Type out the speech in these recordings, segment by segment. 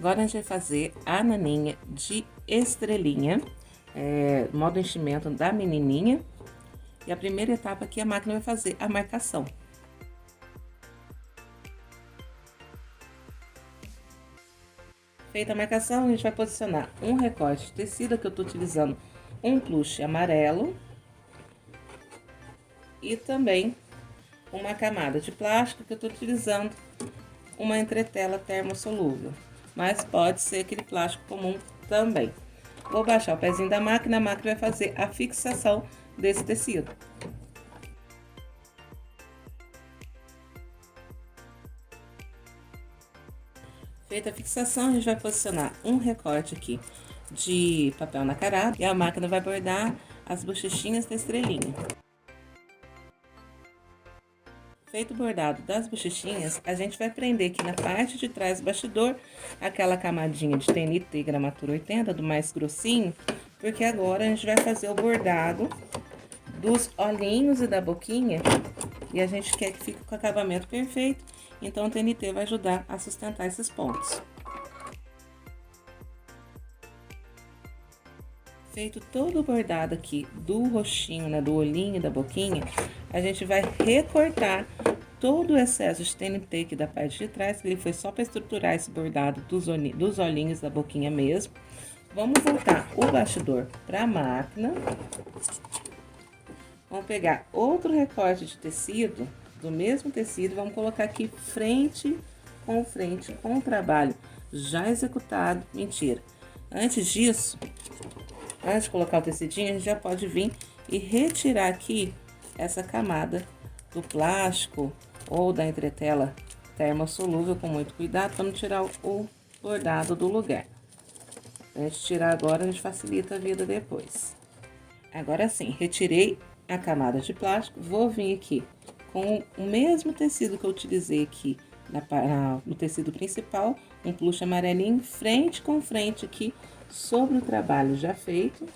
Agora a gente vai fazer a naninha de estrelinha, modo enchimento da menininha. E a primeira etapa aqui a máquina vai fazer a marcação. Feita a marcação, a gente vai posicionar um recorte de tecido, que eu tô utilizando um plush amarelo. E também uma camada de plástico, que eu tô utilizando uma entretela termossolúvel. Mas pode ser aquele plástico comum também. Vou baixar o pezinho da máquina, a máquina vai fazer a fixação desse tecido. Feita a fixação, a gente vai posicionar um recorte aqui de papel nacarado e a máquina vai bordar as bochechinhas da estrelinha. Feito o bordado das bochechinhas, a gente vai prender aqui na parte de trás do bastidor aquela camadinha de TNT gramatura 80, do mais grossinho, porque agora a gente vai fazer o bordado dos olhinhos e da boquinha, e a gente quer que fique com o acabamento perfeito, então o TNT vai ajudar a sustentar esses pontos. Feito todo o bordado aqui do rostinho, né, do olhinho e da boquinha, a gente vai recortar todo o excesso de TNT aqui da parte de trás, que ele foi só para estruturar esse bordado dos olhinhos da boquinha mesmo. Vamos voltar o bastidor para a máquina. Vamos pegar outro recorte de tecido, do mesmo tecido, vamos colocar aqui frente com o trabalho já executado. Mentira. Antes disso, antes de colocar o tecidinho, a gente já pode vir e retirar aqui essa camada do plástico ou da entretela termossolúvel com muito cuidado para não tirar o bordado do lugar. Se a gente tirar agora, a gente facilita a vida depois. Agora sim, retirei a camada de plástico, vou vir aqui com o mesmo tecido que eu utilizei aqui no tecido principal, um plush amarelinho, frente com frente aqui sobre o trabalho já feito.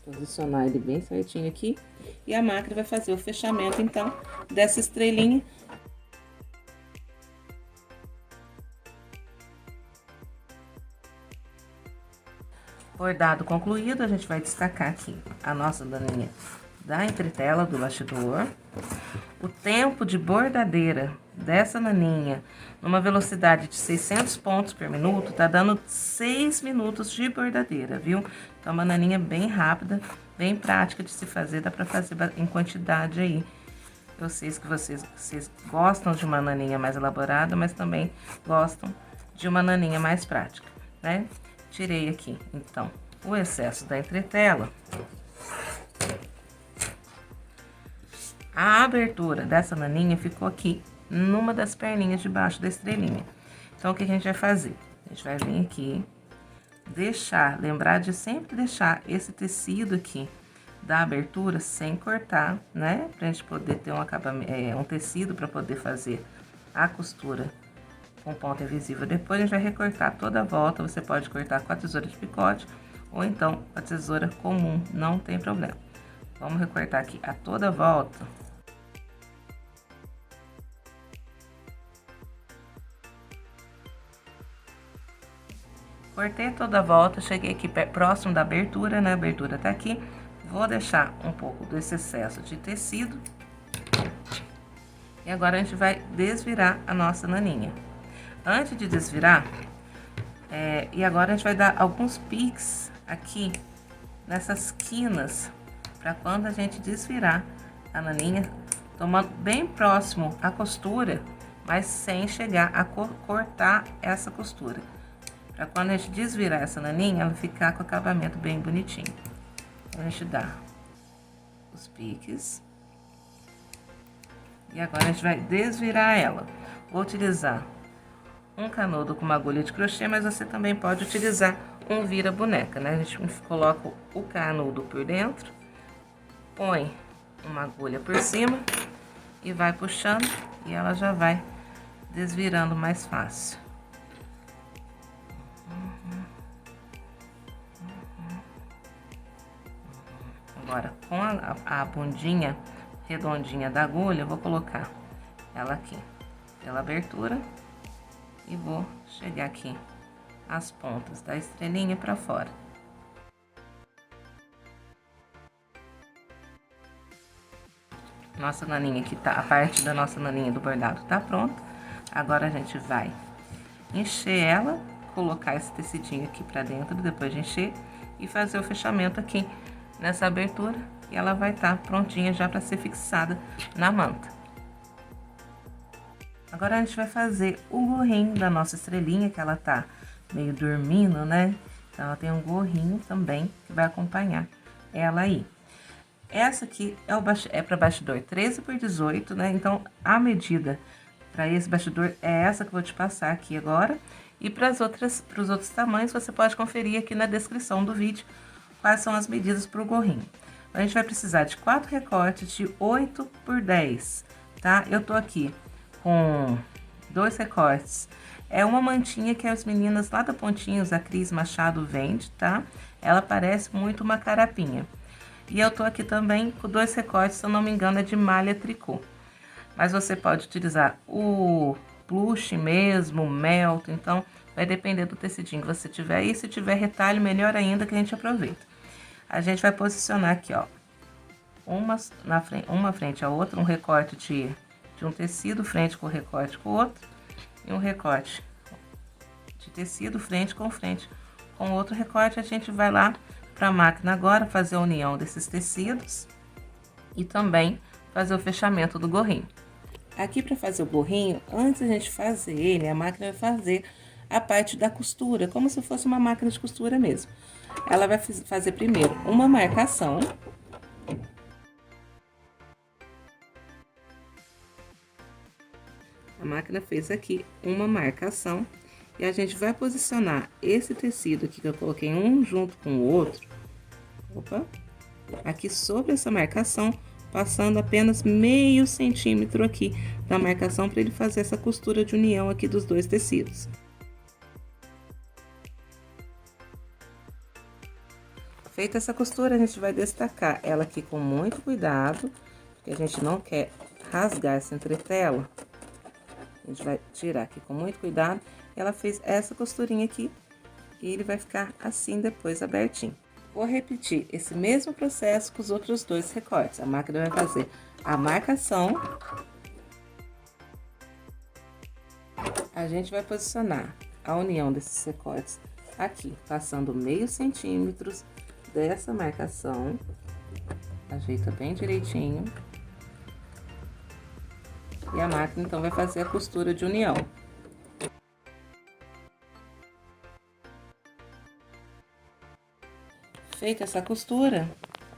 Posicionar ele bem certinho aqui. E a máquina vai fazer o fechamento, então, dessa estrelinha. Bordado concluído, a gente vai destacar aqui a nossa naninha da entretela do bastidor. O tempo de bordadeira dessa naninha, numa velocidade de 600 pontos por minuto, tá dando 6 minutos de bordadeira, viu? Então, uma naninha bem rápida, bem prática de se fazer, dá pra fazer em quantidade aí. Eu sei que vocês gostam de uma naninha mais elaborada, mas também gostam de uma naninha mais prática, né? Tirei aqui, então, o excesso da entretela. A abertura dessa naninha ficou aqui, numa das perninhas de baixo da estrelinha. Então, o que a gente vai fazer? A gente vai vir aqui, lembrar de sempre deixar esse tecido aqui da abertura sem cortar, né? Pra gente poder ter um acabamento, um tecido para poder fazer a costura com ponta invisível. Depois a gente vai recortar toda a volta, você pode cortar com a tesoura de picote ou então com a tesoura comum, não tem problema. Vamos recortar aqui a toda a volta. Cortei toda a volta, cheguei aqui próximo da abertura, né? A abertura tá aqui. Vou deixar um pouco desse excesso de tecido. E agora a gente vai desvirar a nossa naninha. Antes de desvirar, e agora a gente vai dar alguns piques aqui nessas quinas, para quando a gente desvirar a naninha, tomando bem próximo à costura, mas sem chegar a cortar essa costura. Para quando a gente desvirar essa naninha, ela ficar com o acabamento bem bonitinho. Então, a gente dá os piques. E agora a gente vai desvirar ela. Vou utilizar um canudo com uma agulha de crochê, mas você também pode utilizar um vira-boneca, né? A gente coloca o canudo por dentro, põe uma agulha por cima e vai puxando e ela já vai desvirando mais fácil. Agora, com a bundinha redondinha da agulha, eu vou colocar ela aqui pela abertura e vou chegar aqui as pontas da estrelinha pra fora. Nossa naninha aqui tá, a parte da nossa naninha do bordado tá pronta. Agora a gente vai encher ela, colocar esse tecidinho aqui pra dentro, depois de encher, e fazer o fechamento aqui nessa abertura, e ela vai estar prontinha já pra ser fixada na manta. Agora a gente vai fazer o gorrinho da nossa estrelinha, que ela tá meio dormindo, né? Então ela tem um gorrinho também que vai acompanhar ela aí. Essa aqui é para bastidor 13 por 18, né? Então, a medida para esse bastidor é essa que eu vou te passar aqui agora. E para os outros tamanhos, você pode conferir aqui na descrição do vídeo quais são as medidas para o gorrinho. A gente vai precisar de 4 recortes de 8 por 10, tá? Eu tô aqui com 2 recortes. É uma mantinha que as meninas lá da Pontinhos, a Cris Machado, vende, tá? Ela parece muito uma carapinha. E eu tô aqui também com 2 recortes, se eu não me engano, é de malha tricô. Mas você pode utilizar o plush mesmo, o melt, então vai depender do tecidinho que você tiver. E se tiver retalho, melhor ainda, que a gente aproveita. A gente vai posicionar aqui, ó, uma frente à outra, um recorte de um tecido, frente com o recorte com o outro, e um recorte de tecido, frente com outro recorte. A gente vai lá para a máquina agora fazer a união desses tecidos e também fazer o fechamento do gorrinho. Aqui para fazer o gorrinho, antes a gente fazer ele, a máquina vai fazer a parte da costura, como se fosse uma máquina de costura mesmo. Ela vai fazer primeiro uma marcação. A máquina fez aqui uma marcação e a gente vai posicionar esse tecido aqui que eu coloquei um junto com o outro. Opa! Aqui sobre essa marcação, passando apenas meio centímetro aqui da marcação para ele fazer essa costura de união aqui dos dois tecidos. Feita essa costura, a gente vai destacar ela aqui com muito cuidado, porque a gente não quer rasgar essa entretela. A gente vai tirar aqui com muito cuidado. Ela fez essa costurinha aqui e ele vai ficar assim depois abertinho. Vou repetir esse mesmo processo com os outros 2 recortes. A máquina vai fazer a marcação. A gente vai posicionar a união desses recortes aqui, passando meio centímetro dessa marcação. Ajeita bem direitinho. E a máquina, então, vai fazer a costura de união. Feita essa costura,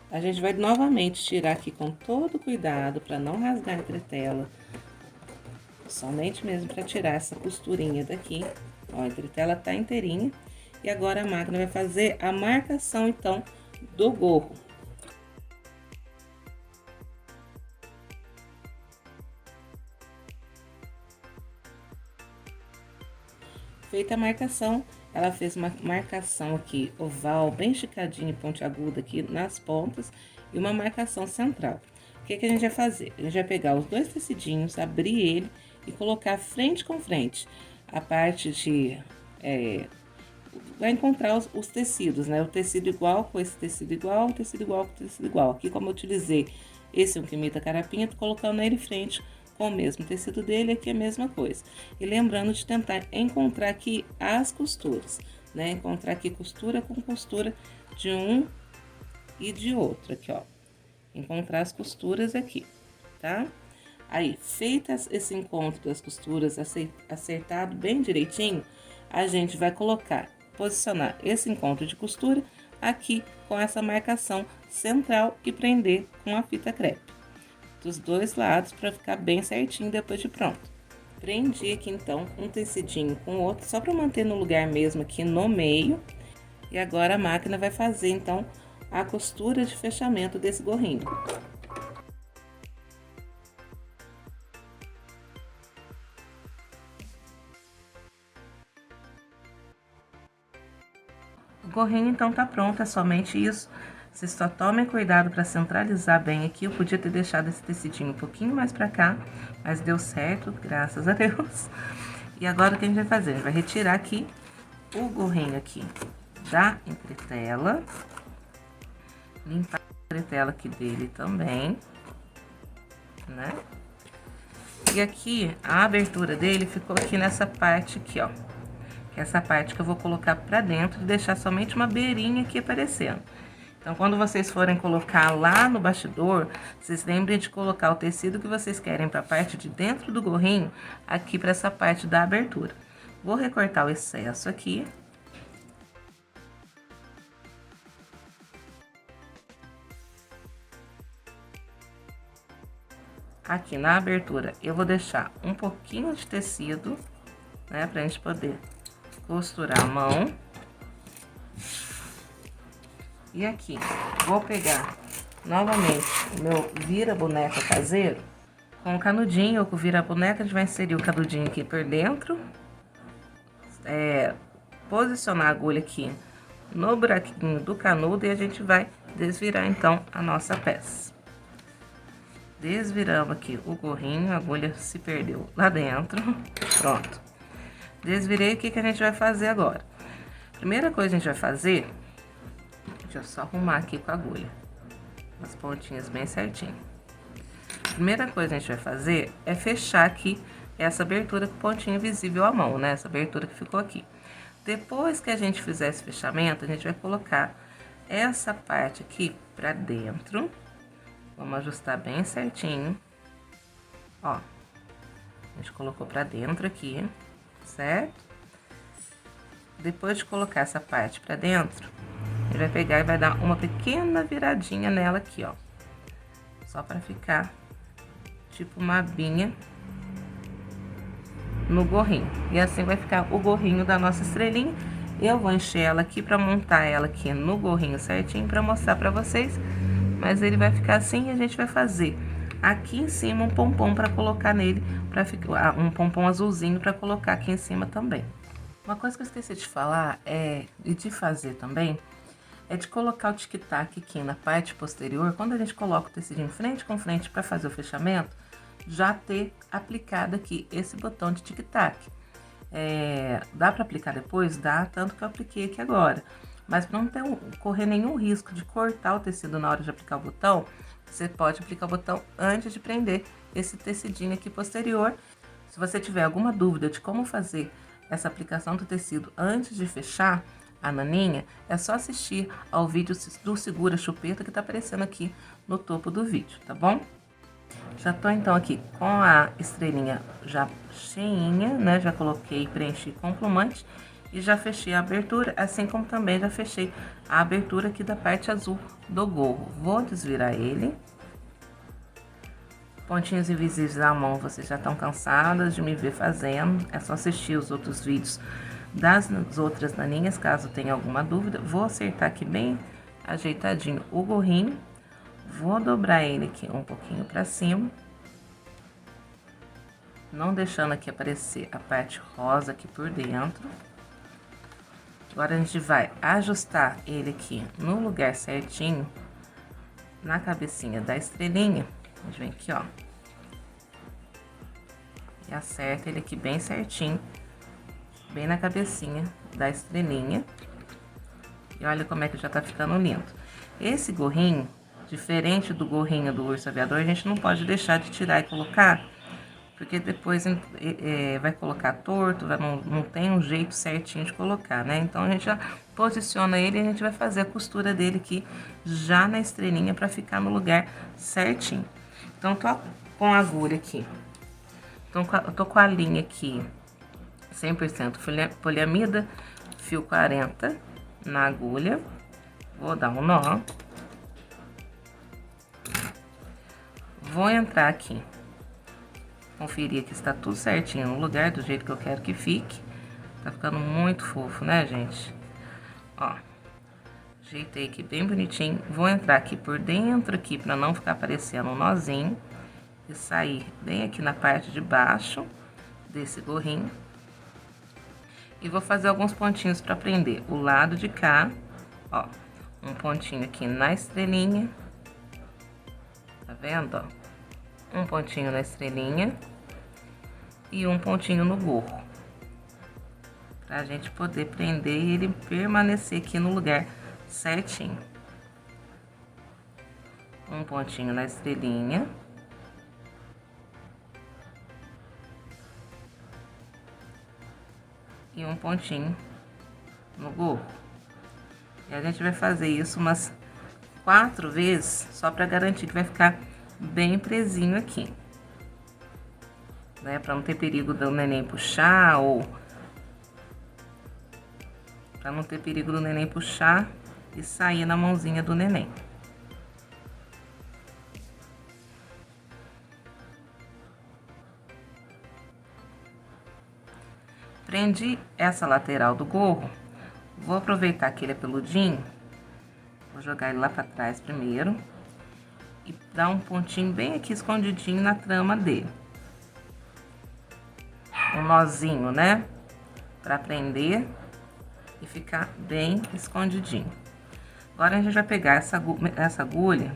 a gente vai novamente tirar aqui com todo cuidado para não rasgar a entretela. Somente mesmo para tirar essa costurinha daqui. Ó, a entretela tá inteirinha. E agora a máquina vai fazer a marcação, então, do gorro. Feita a marcação, ela fez uma marcação aqui oval, bem esticadinha e pontiaguda aqui nas pontas, e uma marcação central. O que a gente vai fazer? A gente vai pegar os 2 tecidinhos, abrir ele e colocar frente com frente. A parte de... vai encontrar os tecidos, né? O tecido igual com esse tecido igual, o tecido igual com o tecido igual. Aqui, como eu utilizei esse um que imita carapinha, tô colocando ele frente com o mesmo tecido dele, aqui é a mesma coisa. E lembrando de tentar encontrar aqui as costuras, né? Encontrar aqui costura com costura de um e de outro, aqui, ó. Encontrar as costuras aqui, tá? Aí, feitas esse encontro das costuras, acertado bem direitinho, a gente vai posicionar esse encontro de costura aqui com essa marcação central e prender com a fita crepe dos 2 lados para ficar bem certinho depois de pronto. Prendi aqui então um tecidinho com o outro, só para manter no lugar mesmo aqui no meio. E agora a máquina vai fazer então a costura de fechamento desse gorrinho. O gorrinho então tá pronto, é somente isso. Vocês só tomem cuidado para centralizar bem aqui. Eu podia ter deixado esse tecidinho um pouquinho mais para cá, mas deu certo, graças a Deus. E agora o que a gente vai fazer? A gente vai retirar aqui o gorrinho aqui da entretela. Limpar a entretela aqui dele também, né? E aqui, a abertura dele ficou aqui nessa parte aqui, ó. Que é essa parte que eu vou colocar pra dentro e deixar somente uma beirinha aqui aparecendo. Então, quando vocês forem colocar lá no bastidor, vocês lembrem de colocar o tecido que vocês querem pra parte de dentro do gorrinho, aqui pra essa parte da abertura. Vou recortar o excesso aqui. Aqui na abertura, eu vou deixar um pouquinho de tecido, né, pra gente poder costurar a mão. E aqui, vou pegar novamente o meu vira-boneca caseiro. Com o canudinho ou com o vira-boneca, a gente vai inserir o canudinho aqui por dentro. Posicionar a agulha aqui no buraquinho do canudo e a gente vai desvirar, então, a nossa peça. Desviramos aqui o gorrinho, a agulha se perdeu lá dentro. Pronto. Desvirei, o que a gente vai fazer agora? Primeira coisa que a gente vai fazer, deixa eu só arrumar aqui com a agulha, as pontinhas bem certinho. Primeira coisa que a gente vai fazer é fechar aqui essa abertura com pontinho visível à mão, né? Essa abertura que ficou aqui. Depois que a gente fizer esse fechamento, a gente vai colocar essa parte aqui pra dentro. Vamos ajustar bem certinho. Ó, a gente colocou pra dentro aqui, certo? Depois de colocar essa parte pra dentro, a gente vai pegar e vai dar uma pequena viradinha nela aqui, ó. Só pra ficar tipo uma abinha no gorrinho. E assim vai ficar o gorrinho da nossa estrelinha. Eu vou encher ela aqui pra montar ela aqui no gorrinho certinho pra mostrar pra vocês. Mas ele vai ficar assim e a gente vai fazer aqui em cima um pompom pra colocar nele, pra ficar um pompom azulzinho pra colocar aqui em cima também. Uma coisa que eu esqueci de falar e de fazer também, é de colocar o tic-tac aqui na parte posterior. Quando a gente coloca o tecidinho frente com frente para fazer o fechamento, já ter aplicado aqui esse botão de tic-tac. Dá para aplicar depois? Dá, tanto que eu apliquei aqui agora. Mas para não correr nenhum risco de cortar o tecido na hora de aplicar o botão, você pode aplicar o botão antes de prender esse tecidinho aqui posterior. Se você tiver alguma dúvida de como fazer essa aplicação do tecido antes de fechar a naninha, é só assistir ao vídeo do Segura Chupeta que tá aparecendo aqui no topo do vídeo, tá bom? Já tô então aqui com a estrelinha já cheinha, né? Já coloquei, preenchi com plumante e já fechei a abertura, assim como também já fechei a abertura aqui da parte azul do gorro. Vou desvirar ele. Pontinhos invisíveis da mão, vocês já estão cansadas de me ver fazendo, é só assistir os outros vídeos das outras naninhas, caso tenha alguma dúvida. Vou acertar aqui bem ajeitadinho o gorrinho, vou dobrar ele aqui um pouquinho pra cima, não deixando aqui aparecer a parte rosa aqui por dentro. Agora a gente vai ajustar ele aqui no lugar certinho, na cabecinha da estrelinha. A gente vem aqui, ó, e acerta ele aqui bem certinho, bem na cabecinha da estrelinha. E olha como é que já tá ficando lindo. Esse gorrinho, diferente do gorrinho do urso aviador, a gente não pode deixar de tirar e colocar, porque depois vai colocar torto, não tem um jeito certinho de colocar, né? Então, a gente já posiciona ele e a gente vai fazer a costura dele aqui já na estrelinha pra ficar no lugar certinho. Então, tô com a agulha aqui. Então, eu tô com a linha aqui 100% poliamida, fio 40 na agulha. Vou dar um nó. Vou entrar aqui. Conferir que está tudo certinho no lugar, do jeito que eu quero que fique. Tá ficando muito fofo, né, gente? Ó, ajeitei aqui bem bonitinho. Vou entrar aqui por dentro aqui, pra não ficar aparecendo um nozinho. E sair bem aqui na parte de baixo desse gorrinho. E vou fazer alguns pontinhos pra prender o lado de cá, ó. Um pontinho aqui na estrelinha. Tá vendo, ó? Um pontinho na estrelinha. E um pontinho no gorro. pra gente poder prender e ele permanecer aqui no lugar certinho. Um pontinho na estrelinha. E um pontinho no gorro. E a gente vai fazer isso umas 4 vezes, só para garantir que vai ficar bem presinho aqui. Né? Para não ter perigo do neném puxar ou... Para não ter perigo do neném puxar e sair na mãozinha do neném. Prendi essa lateral do gorro. Vou aproveitar que ele é peludinho. Vou jogar ele lá pra trás primeiro. E dar um pontinho bem aqui escondidinho na trama dele. Um nozinho, né? Pra prender e ficar bem escondidinho. Agora a gente vai pegar essa agulha,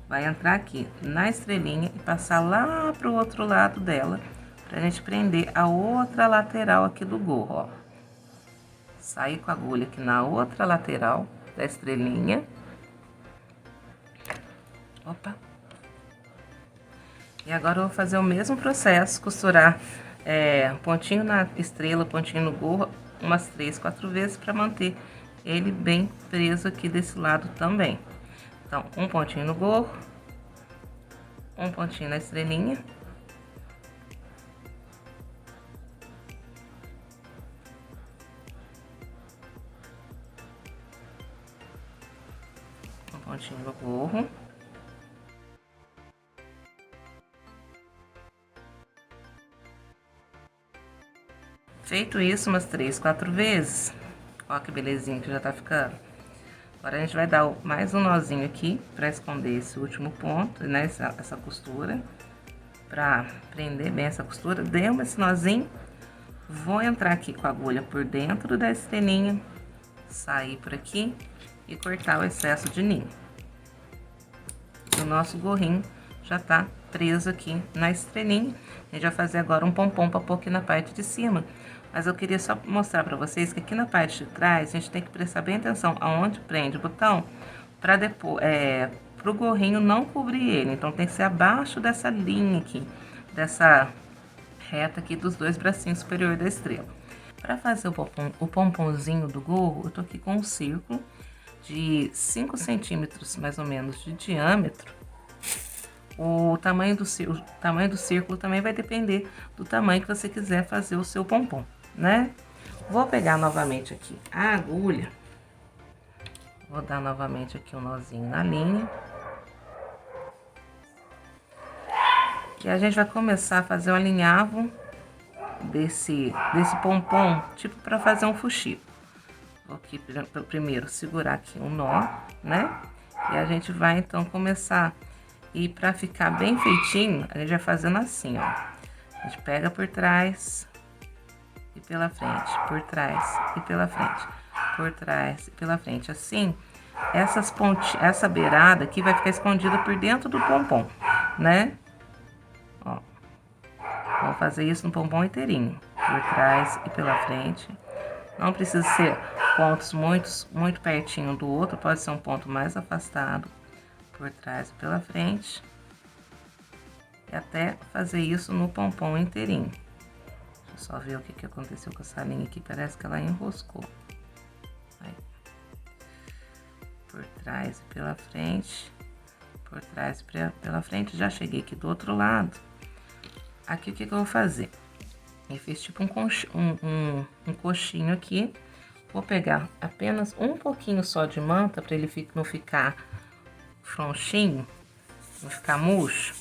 vai entrar aqui na estrelinha e passar lá pro outro lado dela, pra gente prender a outra lateral aqui do gorro, ó. Sair com a agulha aqui na outra lateral da estrelinha. Opa! E agora eu vou fazer o mesmo processo, costurar pontinho na estrela, pontinho no gorro, umas 3, 4 vezes para manter ele bem preso aqui desse lado também. Então, um pontinho no gorro, um pontinho na estrelinha. Um pontinho no gorro. Feito isso umas 3, 4 vezes, ó que belezinha que já tá ficando. Agora a gente vai dar mais um nozinho aqui pra esconder esse último ponto, né, essa costura. Pra prender bem essa costura, deu esse nozinho, vou entrar aqui com a agulha por dentro da estrelinha, sair por aqui e cortar o excesso de ninho. O nosso gorrinho já tá preso aqui na estrelinha. A gente vai fazer agora um pompom pra pôr aqui na parte de cima. Mas eu queria só mostrar pra vocês que aqui na parte de trás, a gente tem que prestar bem atenção aonde prende o botão, pra depois, pro gorrinho não cobrir ele. Então, tem que ser abaixo dessa linha aqui, dessa reta aqui dos 2 bracinhos superior da estrela. Pra fazer o pomponzinho do gorro, eu tô aqui com um círculo de 5 centímetros, mais ou menos, de diâmetro. O tamanho do círculo também vai depender do tamanho que você quiser fazer o seu pompom, né? Vou pegar novamente aqui a agulha. Vou dar novamente aqui um nozinho na linha. E a gente vai começar a fazer o alinhavo desse pompom, tipo para fazer um fuxico. Vou aqui primeiro segurar aqui um nó, né? E a gente vai então começar. E pra ficar bem feitinho, a gente vai fazendo assim, ó. A gente pega por trás e pela frente, por trás e pela frente, por trás e pela frente. Assim, essa beirada aqui vai ficar escondida por dentro do pompom, né? Ó. Vamos fazer isso no pompom inteirinho, por trás e pela frente. Não precisa ser pontos muito pertinho um do outro, pode ser um ponto mais afastado. Por trás e pela frente. E até fazer isso no pompom inteirinho. Deixa eu só ver o que aconteceu com essa linha aqui. Parece que ela enroscou. Aí. Por trás e pela frente. Por trás e pela frente. Já cheguei aqui do outro lado. Aqui o que eu vou fazer? Eu fiz tipo um coxinho aqui. Vou pegar apenas um pouquinho só de manta para ele não ficar frouxinho, não ficar murcho.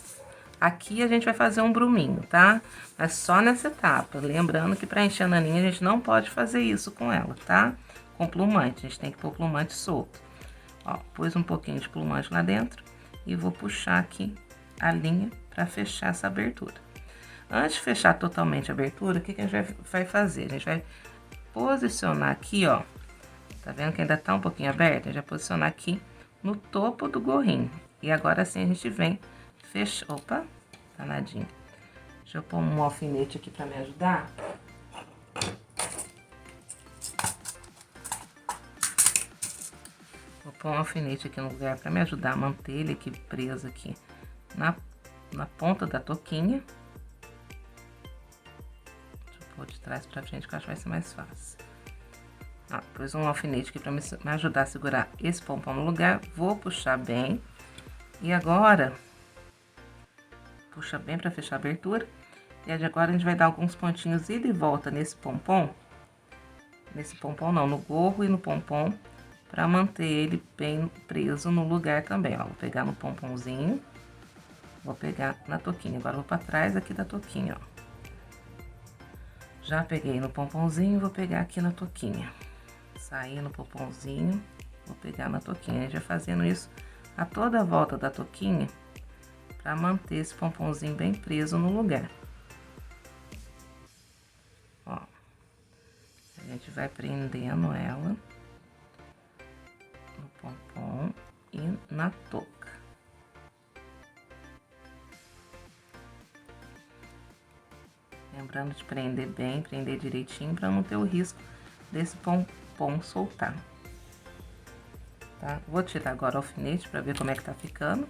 Aqui a gente vai fazer um bruminho, tá? Mas só nessa etapa. Lembrando que para encher a naninha a gente não pode fazer isso com ela, tá? Com plumante, a gente tem que pôr plumante solto. Ó, pus um pouquinho de plumante lá dentro e vou puxar aqui a linha para fechar essa abertura. Antes de fechar totalmente a abertura, o que a gente vai fazer? A gente vai posicionar aqui, ó. Tá vendo que ainda tá um pouquinho aberto? A gente vai posicionar aqui no topo do gorrinho. E agora sim a gente vem fechar. Opa, danadinho. Deixa eu pôr um alfinete aqui pra me ajudar. pôr um alfinete aqui no lugar para me ajudar a manter ele aqui preso aqui na ponta da touquinha. Deixa eu pôr de trás para frente que eu acho que vai ser mais fácil. Ó, pus um alfinete aqui para me ajudar a segurar esse pompom no lugar. Vou puxar bem. E agora, puxa bem para fechar a abertura. E agora a gente vai dar alguns pontinhos ida e volta nesse pompom. Nesse pompom não, no gorro e no pompom, para manter ele bem preso no lugar também, ó. Vou pegar no pomponzinho, vou pegar na touquinha. Agora vou para trás aqui da touquinha, ó. Já peguei no pomponzinho, vou pegar aqui na touquinha. Saí no pomponzinho, vou pegar na touquinha. A gente vai fazendo isso a toda a volta da touquinha, para manter esse pomponzinho bem preso no lugar. Ó, a gente vai prendendo ela no pompom e na touca. Lembrando de prender bem, prender direitinho, para não ter o risco desse pompom soltar. Tá? Vou tirar agora o alfinete para ver como é que tá ficando.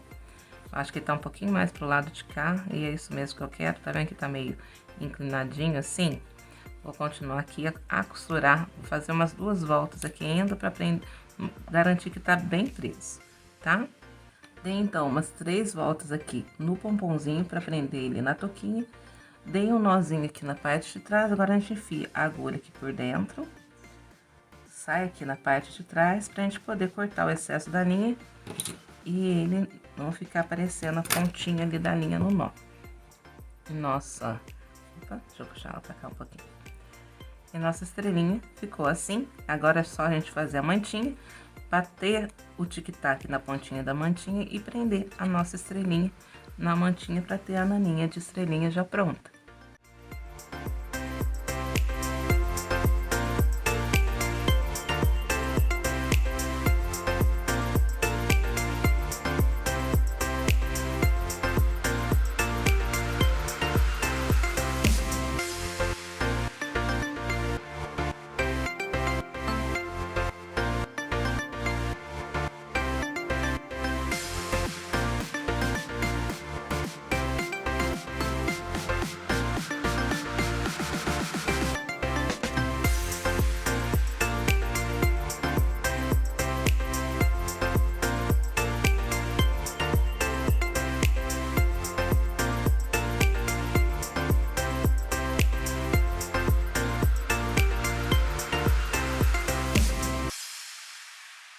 Acho que tá um pouquinho mais pro lado de cá, e é isso mesmo que eu quero. Tá vendo que tá meio inclinadinho assim? Vou continuar aqui a costurar, vou fazer umas 2 voltas aqui ainda para garantir que tá bem preso, tá? Dei então umas 3 voltas aqui no pomponzinho para prender ele na touquinha. Dei um nozinho aqui na parte de trás, agora a gente enfia a agulha aqui por dentro. Sai aqui na parte de trás pra gente poder cortar o excesso da linha e ele não ficar aparecendo a pontinha ali da linha no nó. Nossa, opa, deixa eu puxar ela pra cá um pouquinho. E nossa estrelinha ficou assim. Agora é só a gente fazer a mantinha, bater o tic-tac na pontinha da mantinha e prender a nossa estrelinha na mantinha para ter a naninha de estrelinha já pronta.